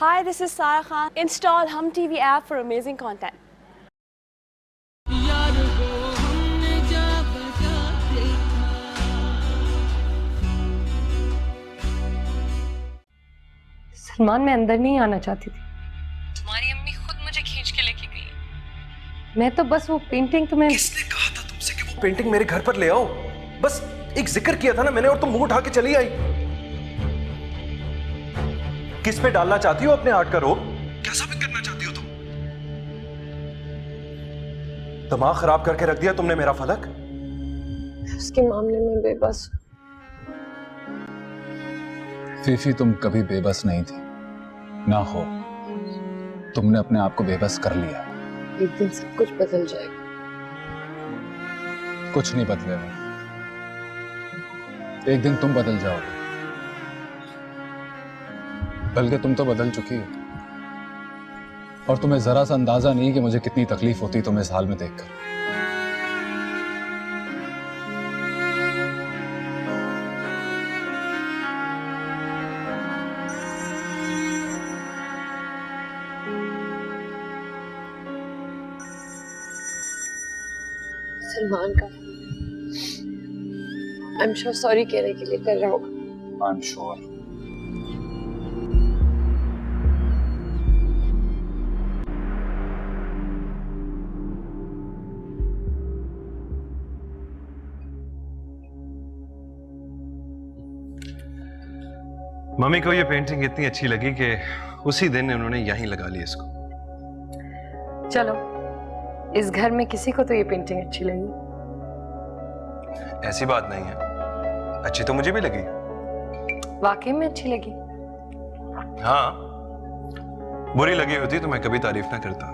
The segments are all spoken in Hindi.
Hi, this is Sarah Khan. Install Hum TV app for amazing content. Salman, मैं अंदर नहीं आना चाहती थी। तुम्हारी अम्मी खुद मुझे खींच के लेके गई। मैं तो बस वो पेंटिंग तुम्हें। किसने कहा था तुमसे कि वो पेंटिंग मेरे घर पर ले आओ? बस एक जिक्र किया था ना मैंने और तुम मुंह उठा के चली आई। किस पे डालना चाहती हो अपने आर्ट का रोब? क्या साबित करना चाहती हो तुम? दिमाग खराब करके रख दिया तुमने मेरा फलक। उसके मामले में बेबस। फीफी, तुम कभी बेबस नहीं थी, ना हो। तुमने अपने आप को बेबस कर लिया। एक दिन सब कुछ बदल जाएगा। कुछ नहीं बदलेगा। एक दिन तुम बदल जाओगे, बल्कि तुम तो बदल चुकी हो। और तुम्हें जरा सा अंदाजा नहीं कि मुझे कितनी तकलीफ होती तुम्हें इस हाल में देखकर। सलमान का आई एम श्योर सॉरी कहने के लिए कर रहा होगा। I am sure. मम्मी को ये पेंटिंग इतनी अच्छी लगी कि उसी दिन उन्होंने यहीं लगा ली इसको। चलो, इस घर में किसी को तो ये पेंटिंग अच्छी लगी। ऐसी बात नहीं है, अच्छी तो मुझे भी लगी। वाकई में अच्छी लगी। हाँ, बुरी लगी होती तो मैं कभी तारीफ ना करता।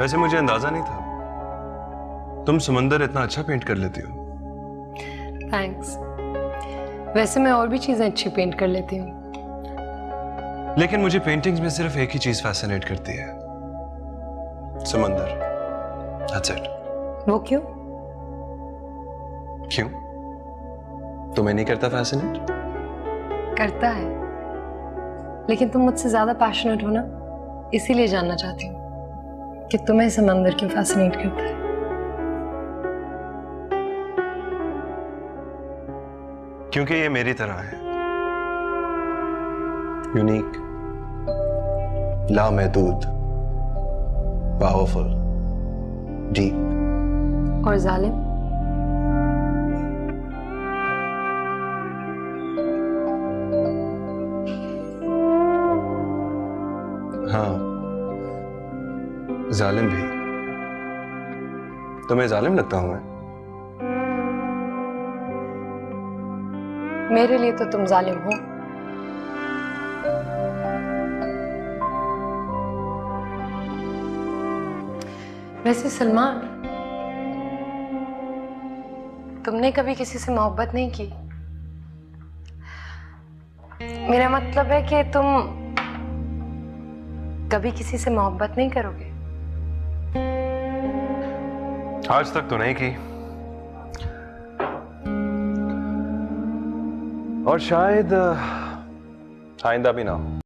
वैसे मुझे अंदाजा नहीं था तुम समंदर इतना अच्छा पेंट कर लेती हो। थैंक्स। वैसे मैं और भी चीजें अच्छी पेंट कर लेती हूँ। लेकिन मुझे पेंटिंग्स में सिर्फ एक ही चीज फैसिनेट करती है, समंदर। That's it। वो क्यों? क्यों? तुम्हें नहीं करता फैसिनेट? करता है, लेकिन तुम मुझसे ज्यादा पैशनेट हो ना, इसीलिए जानना चाहती हूँ कि तुम्हें समंदर क्यों फैसिनेट करता है। क्योंकि ये मेरी तरह है, यूनिक, लामहदूद, पावरफुल, डीप और जालिम। हाँ, जालिम भी। तुम्हें जालिम लगता हूं मैं? मेरे लिए तो तुम जालिम हो। वैसे सलमान, तुमने कभी किसी से मोहब्बत नहीं की? मेरा मतलब है कि तुम कभी किसी से मोहब्बत नहीं करोगे? आज तक तो नहीं की, और शायद आइंदा भी ना हो।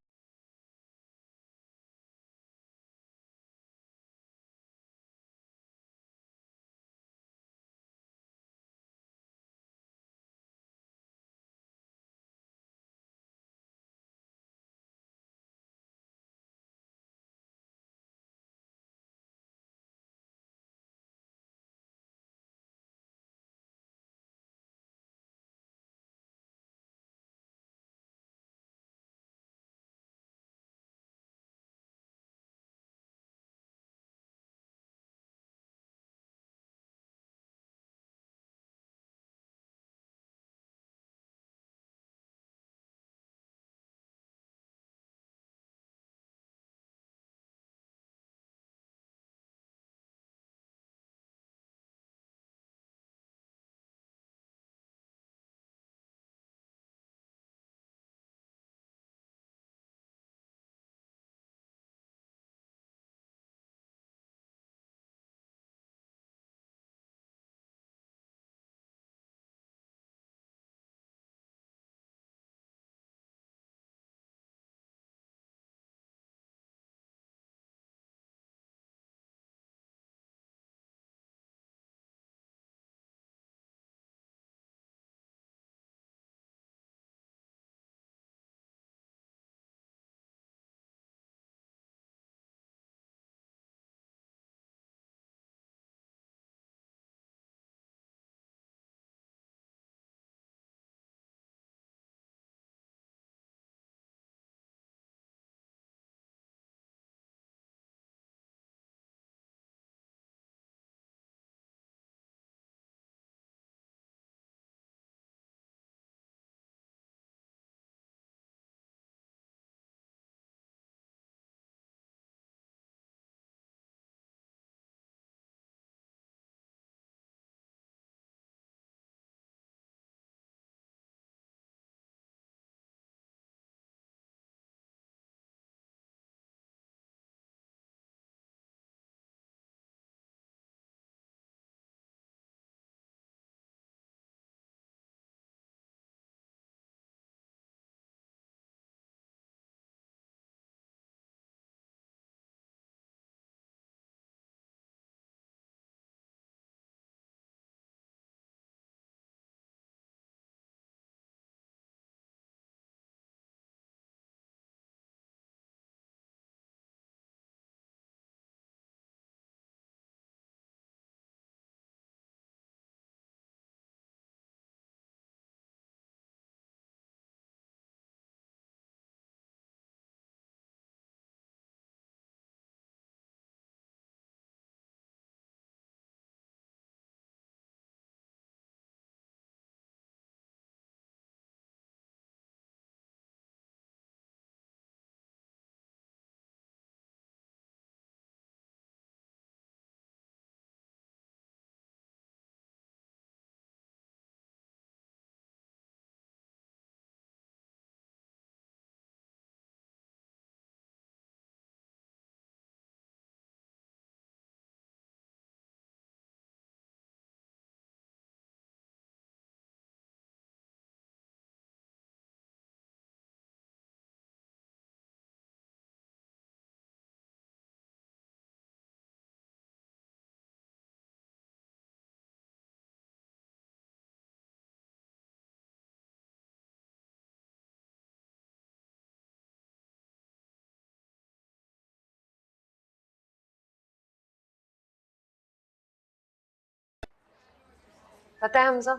पता है हमजा,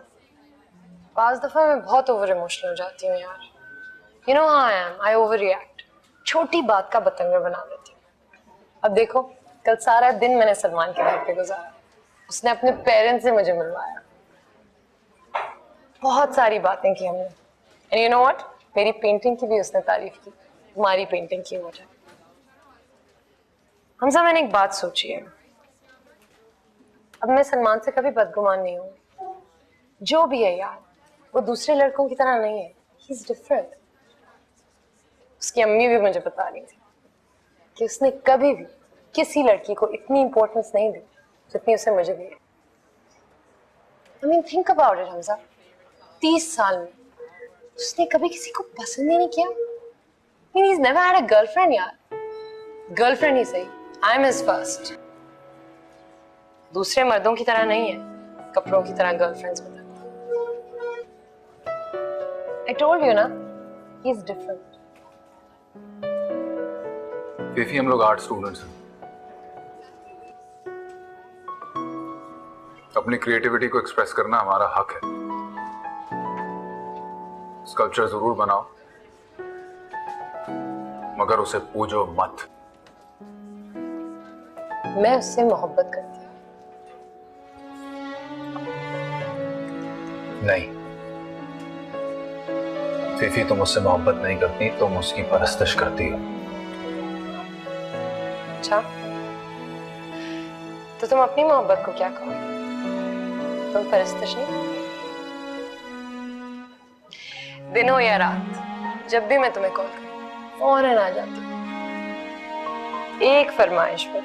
पांच दफा मैं बहुत ओवर इमोशनल हो जाती हूँ यार। You know how I am, I over react, छोटी बात का बतंगड़ बना देती हूँ। अब देखो, कल सारा दिन मैंने सलमान के घर पे गुजारा, उसने अपने पेरेंट्स से मुझे मिलवाया, बहुत सारी बातें की हमने। एंड यू नो व्हाट, मेरी पेंटिंग की भी उसने तारीफ की, तुम्हारी पेंटिंग की वजह। हमजा, मैंने एक बात सोची है, अब मैं सलमान से कभी बदगुमान नहीं हूँ। जो भी है यार, वो दूसरे लड़कों की तरह नहीं है, ही इज डिफरेंट। उसकी अम्मी भी मुझे बता रही थी कि उसने कभी भी किसी लड़की को इतनी इंपॉर्टेंस नहीं दी जितनी उसे मुझे दी है। I mean, think about it, Hamza, 30 साल में उसने कभी किसी को पसंद ही नहीं किया। I mean, he's never had a girlfriend यार। गर्लफ्रेंड ही सही, I am his first। दूसरे मर्दों की तरह नहीं है, कपड़ों की तरह गर्लफ्रेंड्स बनाते। I told you ना, he is different। फीफी, हम लोग आर्ट स्टूडेंट्स हैं, अपनी क्रिएटिविटी को एक्सप्रेस करना हमारा हक है। स्कल्पचर जरूर बनाओ, मगर उसे पूजो मत। मैं उससे मोहब्बत करती हूँ। नहीं फीफी, तुम उससे मोहब्बत नहीं करती, तुम उसकी परस्तिश करती हो। अच्छा, तो तुम अपनी मोहब्बत को क्या कहोगे? तुम परस्तिश नहीं? दिन हो या रात, जब भी मैं तुम्हें कॉल करूं, फौरन आ जाती हूँ। एक फरमाइश पर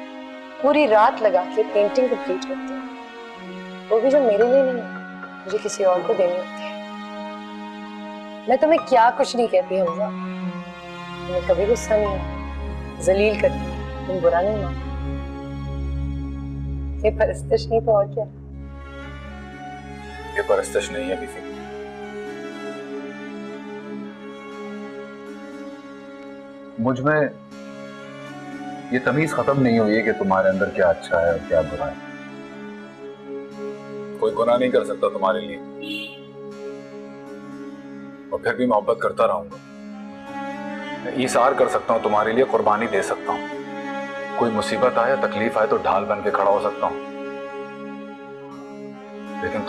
पूरी रात लगा के पेंटिंग कंप्लीट करती हूँ, वो भी जो मेरे लिए नहीं, मुझे किसी और को देनी होती है। मैं तुम्हें क्या कुछ नहीं कहती हमजा, तुम्हें कभी गुस्सा नहीं आता, जलील करती, तुम बुरा नहीं मानते। ये परस्तिश नहीं तो और क्या? ये परस्तिश नहीं है फीफी, मुझ में ये तमीज खत्म नहीं हुई है कि तुम्हारे अंदर क्या अच्छा है और क्या बुरा है। कोई गुनाह नहीं कर सकता तुम्हारे लिए, और फिर भी मोहब्बत करता रहूंगा। मैं ईसार कर सकता हूं तुम्हारे लिए, कुर्बानी दे सकता हूं। कोई मुसीबत आए, तकलीफ आए तो ढाल बन के खड़ा हो सकता हूं। लेकिन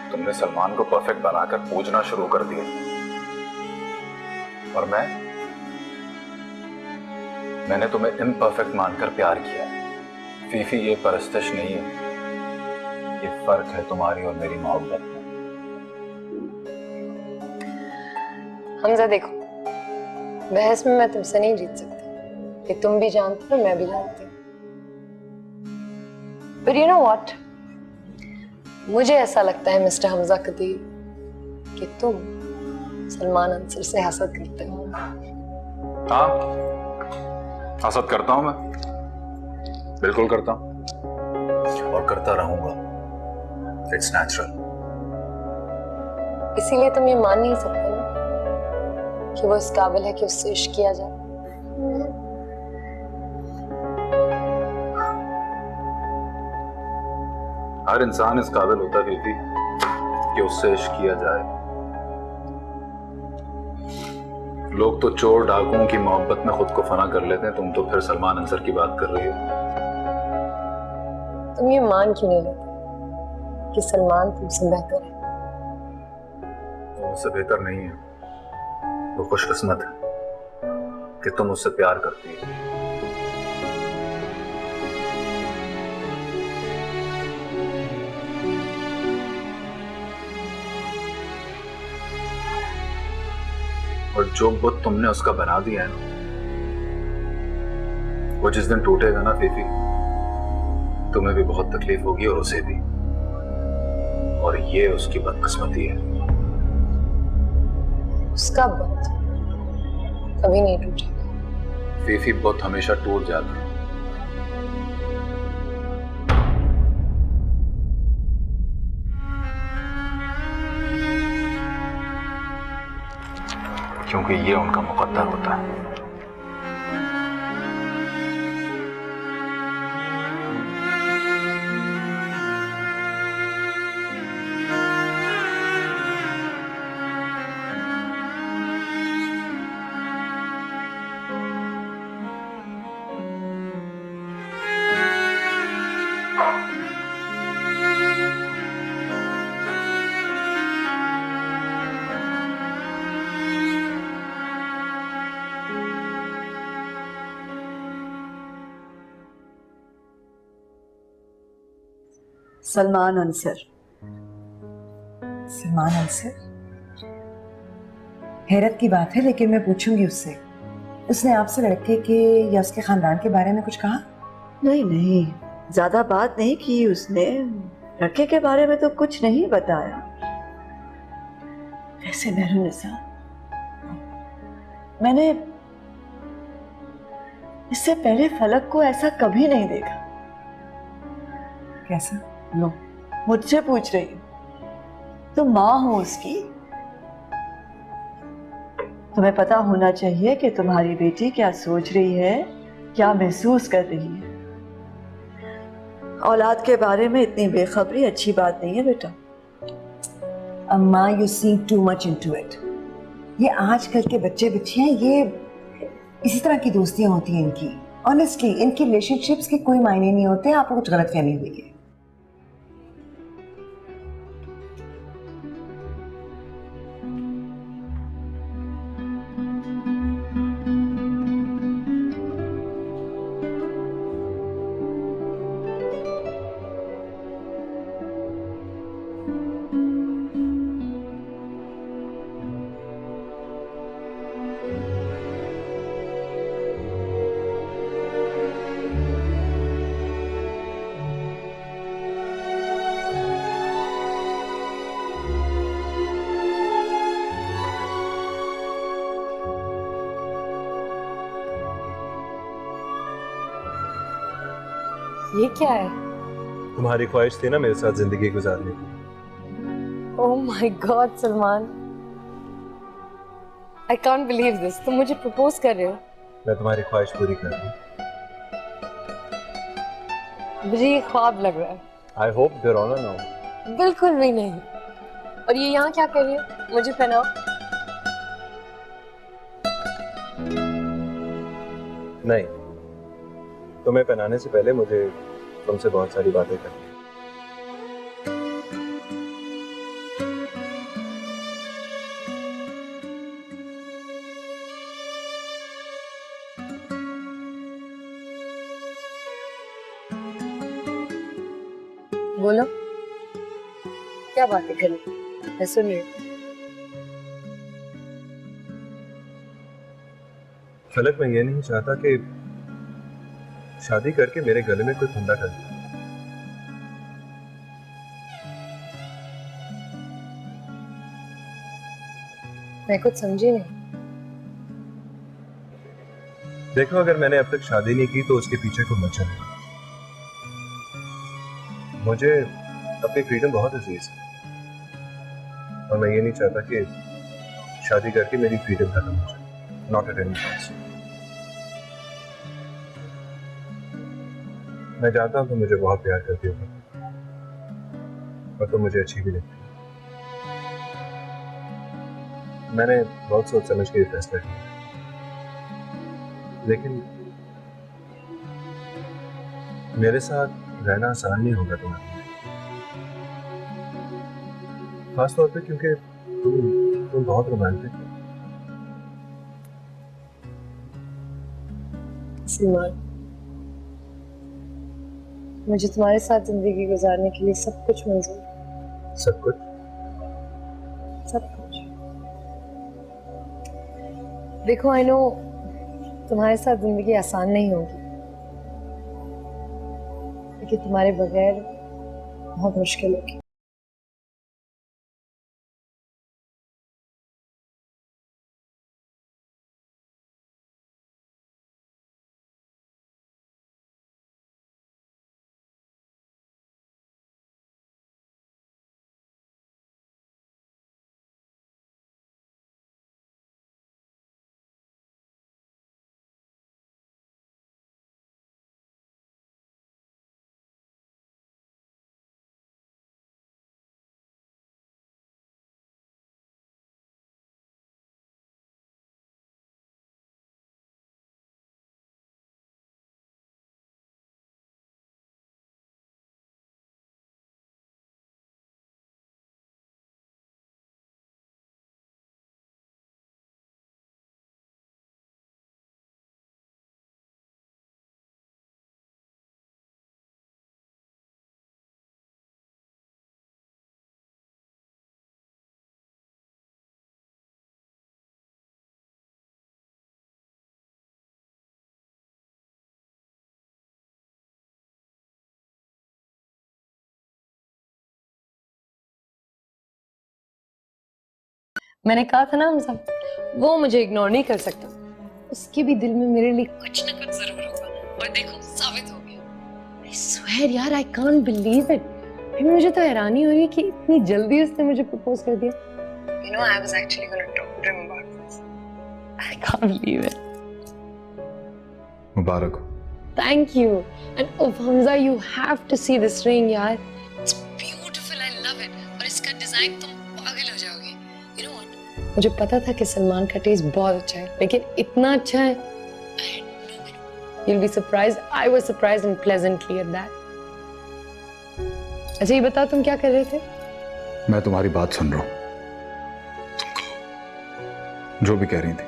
तुमने सलमान को परफेक्ट बनाकर पूजना शुरू कर दिया, और मैंने तुम्हें इम्परफेक्ट मानकर प्यार किया। फीफी, ये परस्तिश नहीं है, ये फर्क है तुम्हारी और मेरी मोहब्बत में। हमजा देखो, बहस में मैं तुमसे नहीं जीत सकती, ये तुम भी जानते हो, मैं भी जानती हूँ। But you know what? मुझे ऐसा लगता है मिस्टर हमजा कदीर कि तुम सलमान अंसर से हसद करते हो। हाँ, हसद करता हूं मैं, बिल्कुल करता हूं, और करता रहूंगा। It's natural. इसीलिए तुम ये मान नहीं सकते ना कि वो इस काबिल है कि उससे इश्क किया जाए। हर इंसान इस काबिल होता है फीफी कि उससे इश्क किया जाए। लोग तो चोर डाकुओं की मोहब्बत में खुद को फना कर लेते हैं, तुम तो फिर सलमान अंसर की बात कर रही हो। तुम ये मान क्यों नहीं लेते कि सलमान तुमसे बेहतर है? वो उससे बेहतर नहीं है, वो खुशकिस्मत है कि तुम उससे प्यार करती हो। और जो बुत तुमने उसका बना दिया है ना, वो जिस दिन टूटेगा ना फीफी, तुम्हें भी बहुत तकलीफ होगी और उसे भी, और ये उसकी बदकिस्मती है। उसका बुत कभी नहीं टूटेगा फीफी, बुत हमेशा टूट जाता है। क्योंकि ये उनका मुकद्दर होता है। सलमान अंसर। सलमान अंसर? हैरत की बात है, लेकिन मैं पूछूंगी उससे। उसने आपसे लड़के के या उसके खानदान के बारे में कुछ कहा? नहीं नहीं, ज्यादा बात नहीं की उसने। लड़के के बारे में तो कुछ नहीं बताया। वैसे मेहरुनिसा, मैंने इससे पहले फलक को ऐसा कभी नहीं देखा। कैसा? लो, मुझसे पूछ रही हो? तुम माँ हो उसकी, तुम्हें पता होना चाहिए कि तुम्हारी बेटी क्या सोच रही है, क्या महसूस कर रही है। औलाद के बारे में इतनी बेखबरी अच्छी बात नहीं है बेटा। अम्मा, you see too much into it. ये आजकल के बच्चे बच्चियां, ये इसी तरह की दोस्तियां होती हैं इनकी। ऑनेस्टली इनकी रिलेशनशिप्स के कोई मायने नहीं होते। आपको कुछ गलतफहमी हुई है। ये क्या है? तुम्हारी ख्वाहिश थी ना मेरे साथ जिंदगी गुजारने की। ओह my God Salman, I can't believe this. तुम मुझे प्रपोज कर रहे हो? मैं तुम्हारी ख्वाहिश पूरी कर रहा हूँ। मुझे ये ख्वाब लग रहा है। I hope there honour now. बिल्कुल भी नहीं। और ये यहाँ क्या कर रही हो? मुझे पहनाओ। नहीं, तुम्हें पहनाने से पहले मुझे तुमसे बहुत सारी बातें करनी है। बोलो, क्या बातें करें? मैं सुन रही हूँ। फलक, मैं ये नहीं चाहता कि शादी करके मेरे गले में कोई फंदा कर दे। मैं कुछ समझी नहीं। देखो, अगर मैंने अब तक शादी नहीं की तो उसके पीछे को मत चलना। मुझे अपनी फ्रीडम बहुत अजीज है और मैं ये नहीं चाहता कि शादी करके मेरी फ्रीडम खत्म हो जाए। Not at any cost. मैं जानता हूँ तुम मुझे बहुत प्यार करती हो और तुम मुझे अच्छी भी लगती हो। मैंने बहुत सोच समझ के ये फैसला किया, लेकिन मेरे साथ रहना आसान नहीं होगा तुम्हारे लिए, खासतौर पे क्योंकि तुम बहुत रोमांटिक हो। सलमान, मुझे तुम्हारे साथ जिंदगी गुजारने के लिए सब कुछ मंजूर है। सब कुछ? सब कुछ। देखो, आई नो तुम्हारे साथ जिंदगी आसान नहीं होगी, लेकिन तुम्हारे बगैर बहुत मुश्किल होगी। मैंने कहा था ना हम सब, वो मुझे इग्नोर नहीं कर सकता। उसके भी दिल में मेरे लिए कुछ ना कुछ जरूर होगा, और देखो साबित हो गया। आई स्वेयर यार, आई कांट बिलीव इट। मुझे तो हैरानी हो रही है कि इतनी जल्दी उसने मुझे प्रपोज कर दिया। You know, I was actually going to talk to him about this. I can't believe it. मुबारक हो। Thank you. And oh Hamza, you have to see this ring, यार. It's beautiful. I love it. और इसका डिजाइन तुम पागल हो जाओगे. You know what? मुझे पता था कि सलमान का टेस्ट बहुत अच्छा है, लेकिन इतना अच्छा है, I had no clue. You'll be surprised. I was surprised and pleasantly at that. अच्छा ये बताओ तुम क्या कर रहे थे? मैं तुम्हारी बात सुन रहा हूँ। तुम कहो जो भी कह रही थी।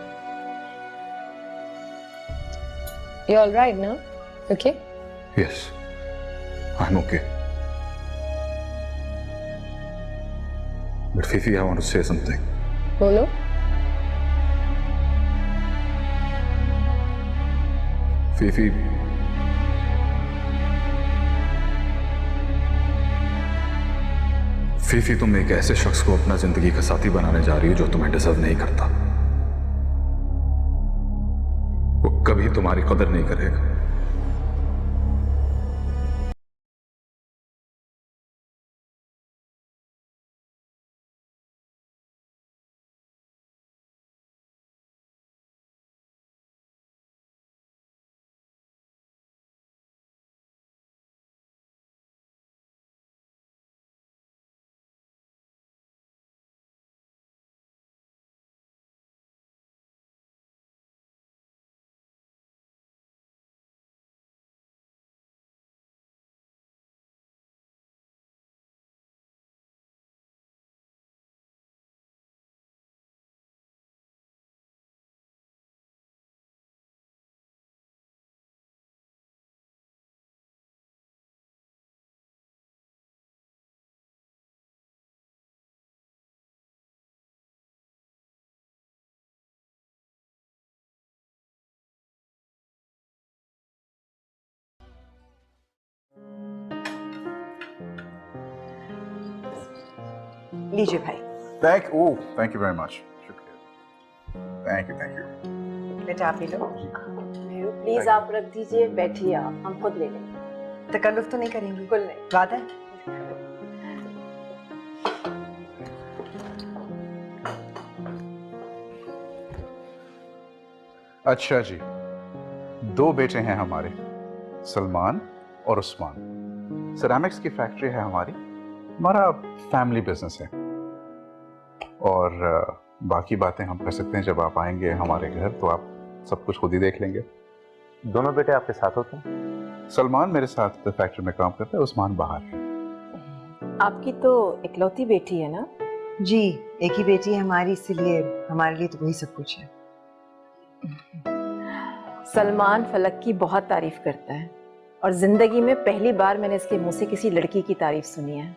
You're all right now? Okay? Yes, I'm okay. But Fifi, I want to say something. बोलो। Fifi, फीफी, तुम एक ऐसे शख्स को अपना जिंदगी का साथी बनाने जा रही हो जो तुम्हें डिजर्व नहीं करता। वो कभी तुम्हारी कदर नहीं करेगा। लीजिए भाई। Thank you very much. शुक्रिया। Thank you. बेटा आप ही लो। प्लीज आप रख दीजिए, बैठिए आप, हम खुद ले लेंगे। तकल्लुफ तो नहीं करेंगी? बिल्कुल नहीं। वादा है? अच्छा जी, 2 बेटे हैं हमारे, सलमान और उस्मान। सिरेमिक्स की फैक्ट्री है हमारा फैमिली बिजनेस है। और बाकी बातें हम कर सकते हैं जब आप आएंगे हमारे घर, तो आप सब कुछ खुद ही देख लेंगे। दोनों बेटे आपके साथ होते हैं? सलमान मेरे साथ फैक्ट्री में काम करता है, उस्मान बाहर है। आपकी तो इकलौती बेटी है ना? जी, एक ही बेटी है हमारी, इसीलिए हमारे लिए तो वही सब कुछ है। सलमान फलक की बहुत तारीफ करता है, और जिंदगी में पहली बार मैंने इसके मुंह से किसी लड़की की तारीफ सुनी है।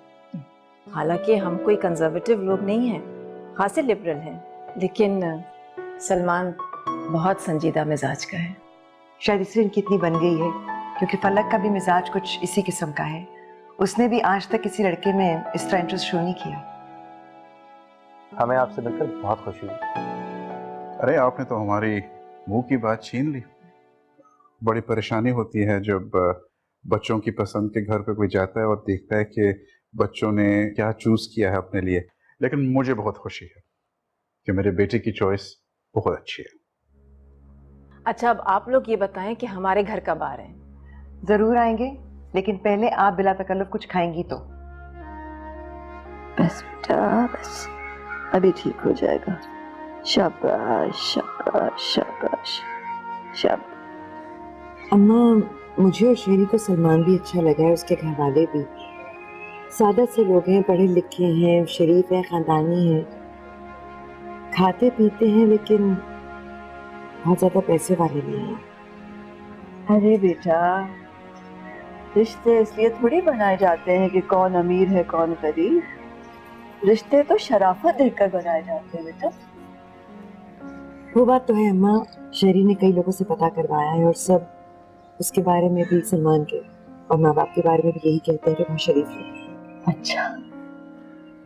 हालांकि हम कोई कंजर्वेटिव लोग नहीं हैं, खासे लिबरल हैं, लेकिन सलमान बहुत संजीदा मिजाज का है। शायद इसलिए इनकी इतनी बन गई है, क्योंकि फलक का भी मिजाज कुछ इसी किस्म का है। उसने भी आज तक किसी लड़के में इस तरह इंटरेस्ट शो नहीं किया। हमें आपसे मिलकर बहुत खुशी हुई। अरे आपने तो हमारी मुंह की बात छीन ली। बड़ी परेशानी होती है जब बच्चों की पसंद के घर पे कोई जाता है और देखता है कि बच्चों ने क्या चूज किया है अपने लिए। लेकिन मुझे बहुत खुशी है कि मेरे बेटे की चॉइस बहुत अच्छी है। अच्छा, अब आप लोग ये बताएं कि हमारे घर कब आ रहे हैं? जरूर आएंगे, लेकिन पहले आप बिला तकल्लुफ कुछ खाएंगी तो। बस बेटा बस, अभी ठीक हो जाएगा। शाबाश शाबाश शाबाश शाबाश। अम्मा, मुझे और शेरी को सलमान भी अच्छा लगा है, उसके घर वाले भी सादा से लोग हैं, पढ़े लिखे हैं, शरीफ हैं, खानदानी हैं, खाते पीते हैं, लेकिन बहुत ज्यादा पैसे वाले नहीं हैं। अरे बेटा, रिश्ते इसलिए थोड़ी बनाए जाते हैं कि कौन अमीर है कौन गरीब। रिश्ते तो शराफत देखकर बनाए जाते हैं बेटा। वो बात तो है अम्मा, शेरी ने कई लोगों से पता करवाया है, और सब उसके बारे में भी, सलमान के और माँ बाप के बारे में भी यही कहते हैं कि बहुत शरीफ है। अच्छा,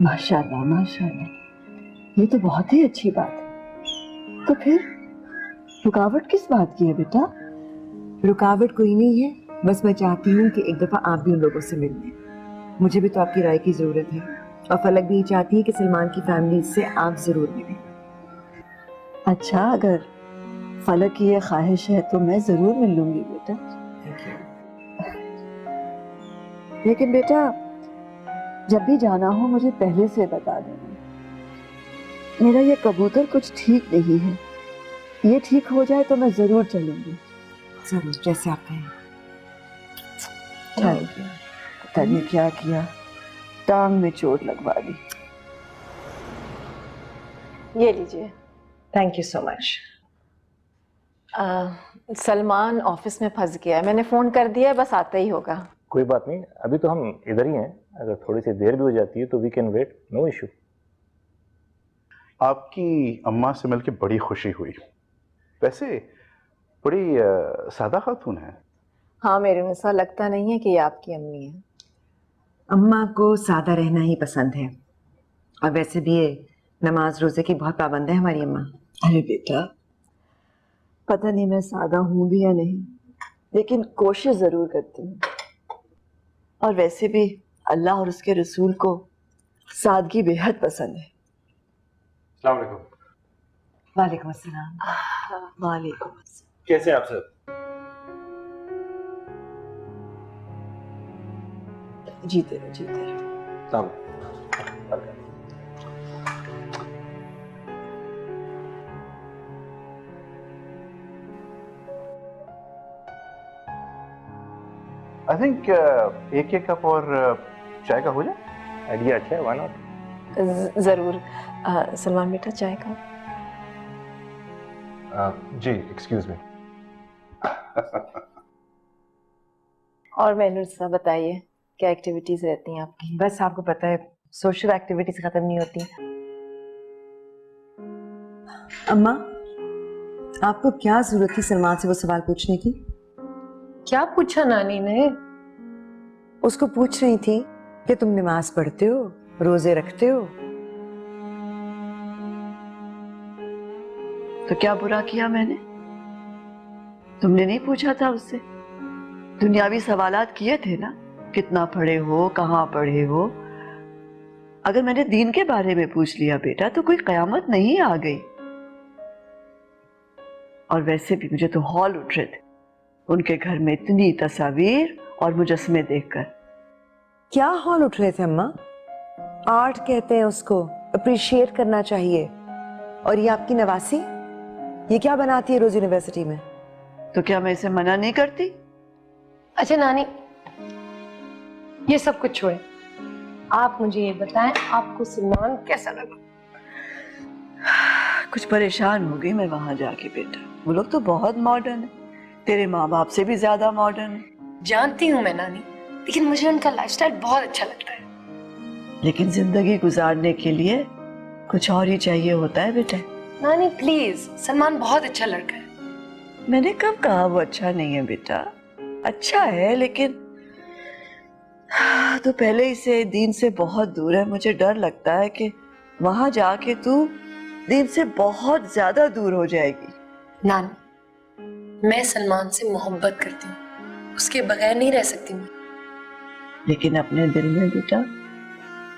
माशाल्लाह माशाल्लाह। ये तो बहुत ही अच्छी बात है। तो फिर रुकावट किस बात की है बेटा? रुकावट कोई नहीं है, बस मैं चाहती हूँ कि एक दफा आप भी उन लोगों से मिल लें। मुझे भी तो आपकी राय की जरूरत है, और फलक भी चाहती है कि सलमान की फैमिली से आप जरूर मिलें। अच्छा, अगर फलक की ये ख्वाहिश है तो मैं जरूर मिल लूंगी बेटा। लेकिन बेटा, जब भी जाना हो मुझे पहले से बता देना। मेरा ये कबूतर कुछ ठीक नहीं है, ये ठीक हो जाए तो मैं जरूर चलूंगी। जरूर, जैसे आप कहें। पता नहीं क्या किया, टांग में चोट लगवा दी। ये लीजिए। Thank you so much. Salman office में फंस गया है, मैंने फोन कर दिया है, बस आता ही होगा। कोई बात नहीं, अभी तो हम इधर ही हैं। अगर थोड़ी सी देर भी हो जाती है तो we can wait, no issue. आपकी अम्मा से मिलकर बड़ी खुशी हुई। वैसे बड़ी सादा खातून है। हाँ मेरे अनुसार लगता नहीं है कि ये आपकी अम्मी है। अम्मा को सादा रहना ही पसंद है, और वैसे भी ये नमाज रोजे की बहुत पाबंद है हमारी अम्मा। अरे बेटा, पता नहीं मैं सादा हूं भी या नहीं, लेकिन कोशिश जरूर करती हूँ। और वैसे भी अल्लाह और उसके रसूल को सादगी बेहद पसंद है। अस्सलाम वालेकुम। वालेकुम अस्सलाम। वालेकुम अस्सलाम। कैसे हैं आप सब? जीते रहो, जीते रहो। अस्सलाम। आई थिंक एक एक कप और चाय का हो जाए। आइडिया अच्छा है, व्हाई नॉट। जरूर। सलमान बेटा चाय का। जी एक्सक्यूज मी। और मैनूर साहब बताइए, क्या एक्टिविटीज रहती हैं आपकी? बस आपको पता है, सोशल एक्टिविटीज खत्म नहीं होती। अम्मा, आपको क्या जरूरत थी सलमान से वो सवाल पूछने की? क्या पूछा नानी ने? उसको पूछ रही थी कि तुम नमाज पढ़ते हो, रोजे रखते हो? तो क्या बुरा किया मैंने? तुमने नहीं पूछा था उससे? दुनियावी सवालात किए थे ना, कितना पढ़े हो, कहाँ पढ़े हो। अगर मैंने दीन के बारे में पूछ लिया बेटा तो कोई कयामत नहीं आ गई। और वैसे भी मुझे तो हौल उठ रहे थे उनके घर में इतनी तस्वीर और मुजस्मे देखकर। क्या हौल उठ रहे थे अम्मा? आर्ट कहते हैं उसको, अप्रिशिएट करना चाहिए। और ये आपकी नवासी, ये क्या बनाती है रोज यूनिवर्सिटी में? तो क्या मैं इसे मना नहीं करती? अच्छा नानी, ये सब कुछ छोड़े, आप मुझे ये बताएं, आपको सलमान कैसा लगा? कुछ परेशान हो गई मैं वहां जाके बेटा। वो लोग तो बहुत मॉडर्न है, तेरे माँ बाप से भी ज्यादा मॉडर्न है। जानती हूँ मैं नानी, लेकिन मुझे उनका लाइफस्टाइल बहुत अच्छा लगता है। लेकिन जिंदगी गुजारने के लिए कुछ और ही चाहिए होता है बेटा। नानी प्लीज, सलमान बहुत अच्छा लड़का है। मैंने कब कहा वो अच्छा नहीं है बेटा? अच्छा है, लेकिन तो पहले ही से दीन से बहुत दूर है। मुझे डर लगता है कि वहां जाके तू दीन से बहुत ज्यादा दूर हो जाएगी। नानी, मैं सलमान से मोहब्बत करती हूँ, उसके बगैर नहीं रह सकती मैं। लेकिन अपने दिल में बेटा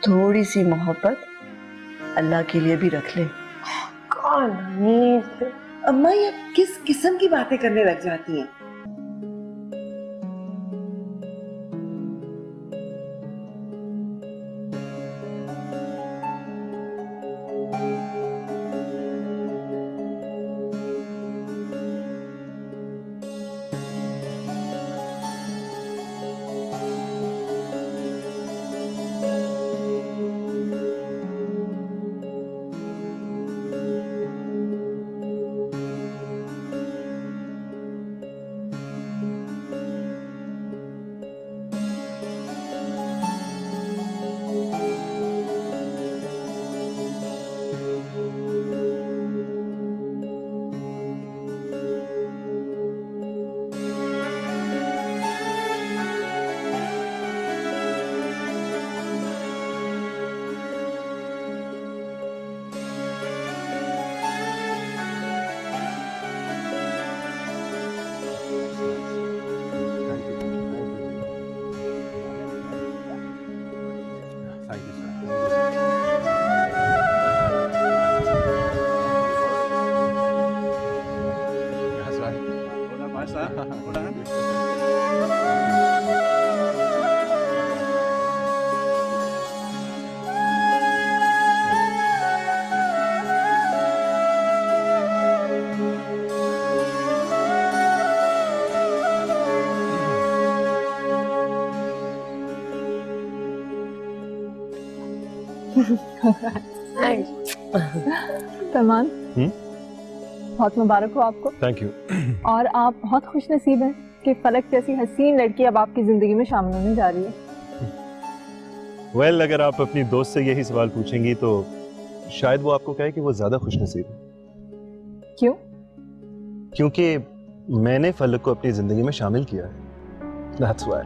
थोड़ी सी मोहब्बत अल्लाह के लिए भी रख ले। कौन नानी? अम्मा, ये किस किस्म की बातें करने लग जाती हैं? सलमान, बहुत मुबारक हो आपको। Thank you. और आप बहुत खुश नसीब हैं कि फलक जैसी हसीन लड़की अब आपकी जिंदगी में शामिल होने जा रही है। वेल, अगर आप अपनी दोस्त से यही सवाल पूछेंगी तो शायद वो आपको कहे कि वो ज्यादा खुशनसीब है। क्यों? क्योंकि मैंने फलक को अपनी जिंदगी में शामिल किया है। That's why.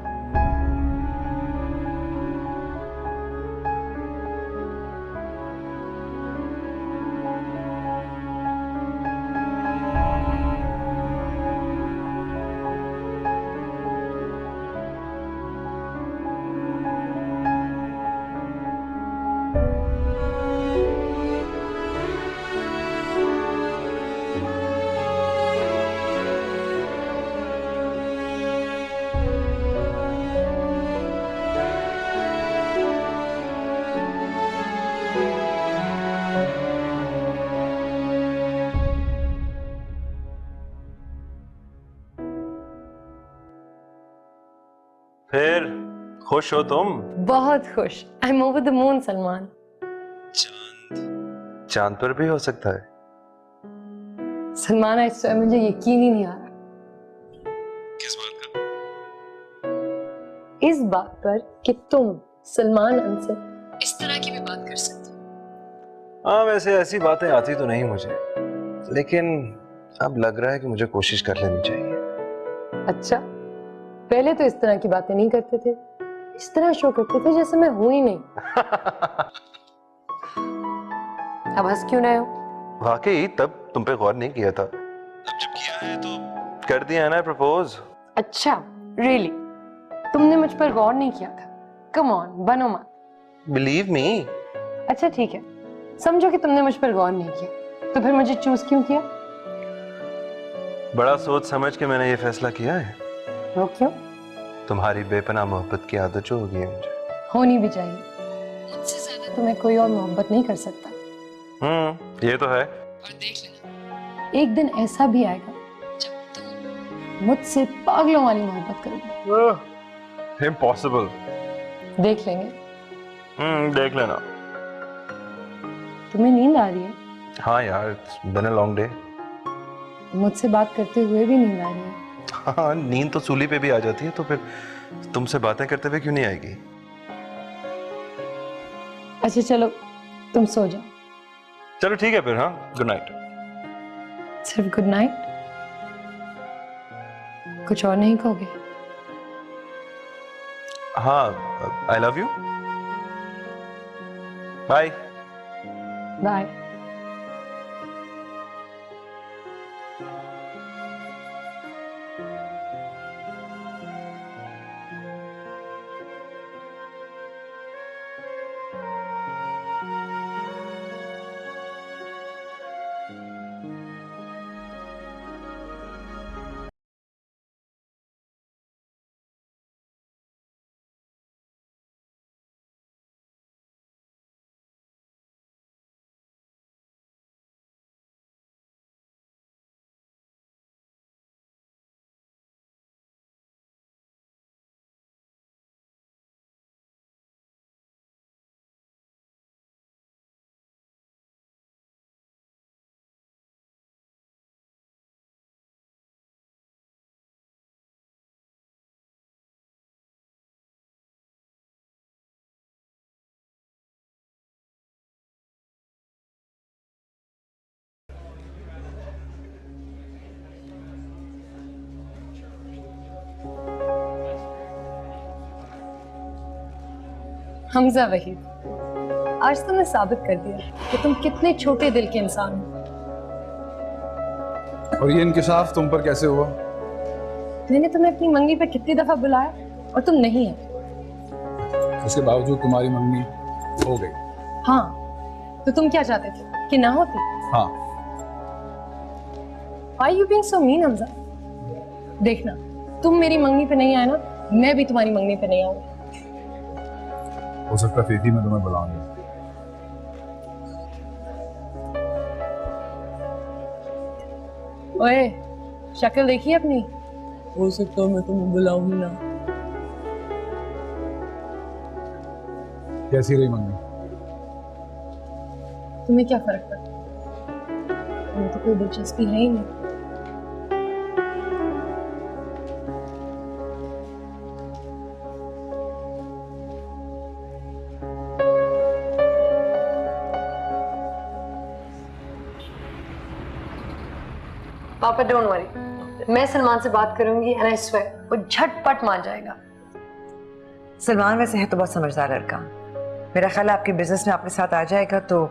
फिर खुश हो तुम? बहुत खुश। I am over the moon Salman. चांद पर भी हो सकता है। सलमान, इस समय मुझे यकीन ही नहीं आ रहा। किस बात का? इस बात पर कि तुम सलमान हमसे इस तरह की भी बात कर सकते हो। हाँ, वैसे ऐसी बातें आती तो नहीं मुझे, लेकिन अब लग रहा है कि मुझे कोशिश कर लेनी चाहिए। अच्छा, पहले तो इस तरह की बातें नहीं करते थे, इस तरह शो करते थे जैसे मैं हूं ही नहीं। अब हंस क्यों रहे हो? वाकई तब तुम पे गौर नहीं किया था, अब जब किया है तो कर दिया है ना प्रपोज। अच्छा, रियली? तुमने मुझ पर गौर नहीं किया था? कम ऑन, बनो मत। Believe me. अच्छा ठीक है, समझो कि तुमने मुझ पर गौर नहीं किया, तो फिर मुझे चूज क्यों किया? बड़ा सोच समझ के मैंने ये फैसला किया है। वो क्यों? तुम्हारी बेपनाह मोहब्बत की आदत जो हो गई है मुझे। होनी भी चाहिए, मुझसे ज्यादा तुम्हें कोई और मोहब्बत नहीं कर सकता। ये तो है। और देख लेना, एक दिन ऐसा भी आएगा जब तुम मुझसे पागलों वाली मोहब्बत करोगे। इम्पॉसिबल। देख लेंगे। देख लेना। तुम्हें नींद आ रही है? हाँ यार, it's been a long day. मुझसे बात करते हुए भी नींद आ रही है? हाँ, नींद तो सूली पे भी आ जाती है, तो फिर तुमसे बातें करते हुए क्यों नहीं आएगी? अच्छा चलो, तुम सो जाओ। चलो ठीक है फिर। हाँ, गुड नाइट। सिर्फ गुड नाइट? कुछ और नहीं कहोगे? हाँ, I love you. Bye. Bye. Hamza Waheed, आज तुमने साबित कर दिया कि तुम कितने छोटे दिल के इंसान हो। और ये इंकिशाफ तुम पर कैसे हुआ? मैंने तुम्हें अपनी मंगनी पे कितनी दफा बुलाया और तुम नहीं है। उसके बावजूद तुम्हारी मंगनी हो गई। हाँ, तो तुम क्या चाहते थे कि ना होती? हाँ। Why you being so mean, Hamza? देखना, तुम मेरी मंगनी पे नहीं आए ना, मैं भी तुम्हारी मंगनी पे नहीं आऊंगी। हो सकता है फिर मैं तुम्हें बुलाऊंगा। ओए, शक्ल देखी अपनी? हो सकता है मैं तुम्हें बुलाऊंगी ना। कैसी रही मंगनी? तुम्हें क्या फर्क पड़ता? तुम्हें तो कोई दिलचस्पी है ही नहीं। पापा डोंट वरी, मैं सलमान से बात करूंगी एंड आई स्वेयर वो झटपट मान जाएगा। सलमान वैसे है तो बहुत समझदार लड़का। मेरा ख्याल है आपके बिजनेस में आपके साथ आ जाएगा तो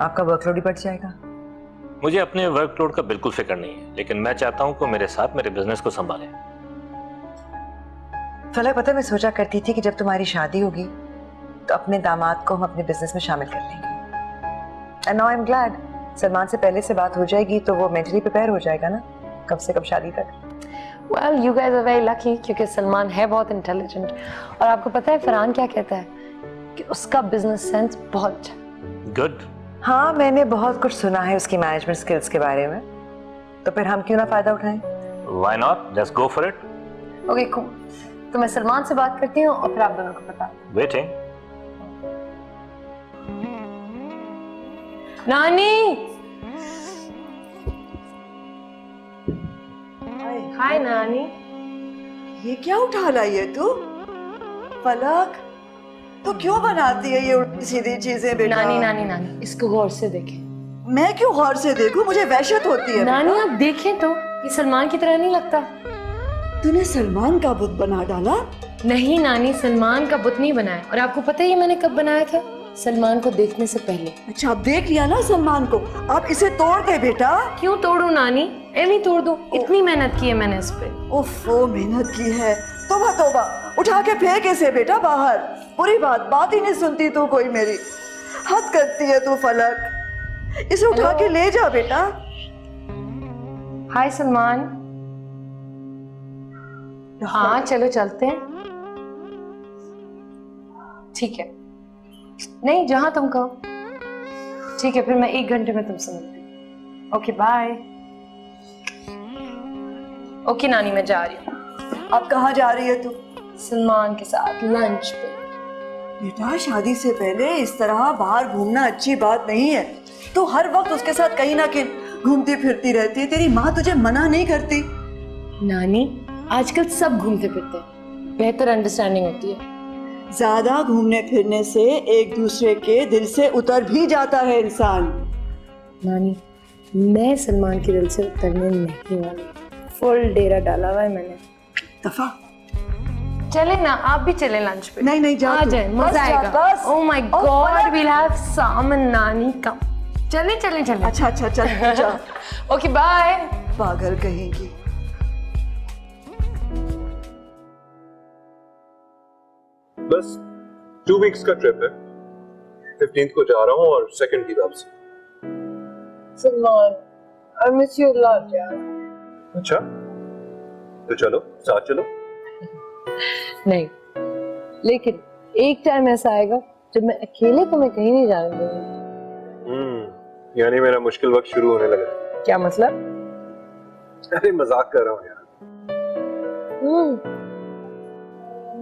आपका वर्कलोड ही बढ़ जाएगा। मुझे अपने वर्कलोड का बिल्कुल फिक्र नहीं है, लेकिन मैं चाहता हूँ कि मेरे साथ मेरे बिजनेस को संभाले। फलक, पता है मैं सोचा करती थी कि जब तुम्हारी शादी होगी तो अपने दामाद को हम अपने बिजनेस में शामिल कर लेंगे। And now I am glad Salman से पहले से बात हो जाएगी तो वो मेंटली प्रिपेयर हो जाएगा ना, कब से कब शादी तक। Well, you guys are very lucky क्योंकि सलमान है बहुत इंटेलिजेंट और आपको पता है फरहान क्या कहता है कि उसका बिजनेस सेंस बहुत अच्छा है। गुड। हाँ, मैंने बहुत कुछ सुना है उसकी मैनेजमेंट स्किल्स के बारे में, तो फिर हम क्यों ना फायदा उठाएं? Why not? Let's go for it. Okay cool. तो मैं सलमान से बात करती हूँ और फिर आप दोनों को बता। Waiting. नानी। हाय नानी। ये क्या उठा लाई है तू? फलक, तो क्यों बनाती है ये उल्टी सीधी चीजें बेटा? नानी नानी नानी, इसको गौर से देखें। मैं क्यों गौर से देखूं? मुझे वहशत होती है। नानी आप देखें तो, ये सलमान की तरह नहीं लगता। तूने सलमान का बुत बना डाला? नहीं नानी, सलमान का बुत नहीं बनाया। और आपको पता है ये मैंने कब बनाया था? सलमान को देखने से पहले। अच्छा, आप देख लिया ना सलमान को, आप इसे तोड़ दे बेटा। क्यों तोड़ू नानी? नहीं तोड़ दूं, इतनी मेहनत की है मैंने इस पे। ओफो, मेहनत की है। तोबा तोबा, उठा के फेंक इसे बेटा बाहर। बुरी बात ही नहीं सुनती तू कोई मेरी। हद करती है तू फलक। इसे उठा के ले जा बेटा। हाय सलमान। हाँ चलो चलते हैं। ठीक है, नहीं जहां तुम कहो। ठीक है, फिर मैं 1 घंटे में तुमसे मिलती हूँ। Okay bye. ओके नानी, मैं जा रही हूँ। अब कहाँ जा रही है तू? सलमान के साथ लंच पे। बेटा, शादी से पहले इस तरह बाहर घूमना अच्छी बात नहीं है। तू हर वक्त उसके साथ कहीं ना कहीं घूमती फिरती रहती है। तेरी माँ तुझे मना नहीं करती? नानी, आजकल सब घूमते फिरते हैं, बेहतर अंडरस्टैंडिंग होती है। ज्यादा घूमने फिरने से एक दूसरे के दिल से उतर भी जाता है इंसान। नानी, मैं सलमान के दिल से उतरने नहीं वाली। फुल डेरा डाला हुआ है मैंने। दफा चले ना, आप भी चले लंच पे। नहीं जा, आ जाए, मजा आएगा। Oh my God, we'll have salmon नानी कम। चले चले चले। अच्छा चल जा। Okay bye. पागल कहेंगी। बस 2 वीक्स का ट्रिप है। 15th को जा रहा हूँ और 2nd की वापसी। Salman, I miss you a lot यार। अच्छा, तो चलो साथ चलो। नहीं, लेकिन एक टाइम ऐसा आएगा जब मैं अकेले तुम्हें कहीं नहीं जाने दूंगी। यानी मेरा मुश्किल वक्त शुरू होने लगा। क्या मतलब? अरे मजाक कर रहा हूँ यार।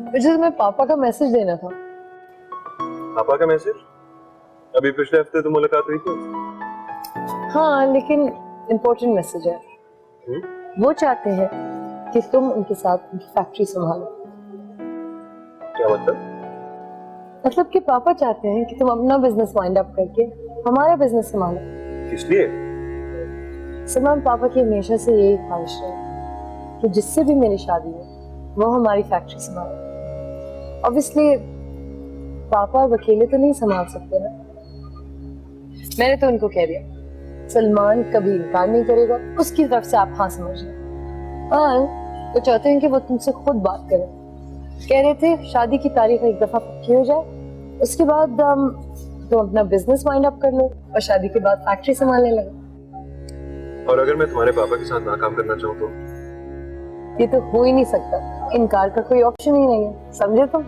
मुझे तुम्हें पापा का मैसेज देना था। पापा का मैसेज? अभी पिछले हफ्ते तो मुलाकात हुई थी। हाँ, लेकिन इम्पोर्टेंट मैसेज है। वो चाहते हैं कि तुम उनके साथ उनकी फैक्ट्री संभालो। क्या मतलब? मतलब कि पापा चाहते हैं कि तुम अपना बिजनेस वाइंड अप करके हमारा बिजनेस संभालो। किस लिए? सलमान, पापा की हमेशा से यही ख्वाहिश है कि जिससे भी मेरी शादी हो वो हमारी फैक्ट्री संभाले। ऑब्वियसली पापा अब अकेले तो नहीं संभाल सकते ना। मैंने तो उनको कह दिया सलमान कभी इनकार नहीं करेगा, उसकी तरफ से आप हाँ समझना। वो चाहते हैं कि वो तुमसे खुद बात करें। कह रहे थे शादी की तारीख एक दफा पक्की हो जाए, उसके बाद तुम अपना बिजनेस वाइंड अप कर लो और शादी के बाद फैक्ट्री संभालने लगे। और अगर मैं तुम्हारे पापा के साथ ना काम करना चाहूँ तो? ये तो हो ही नहीं सकता, इनकार का कोई ऑप्शन ही नहीं है, समझे तुम?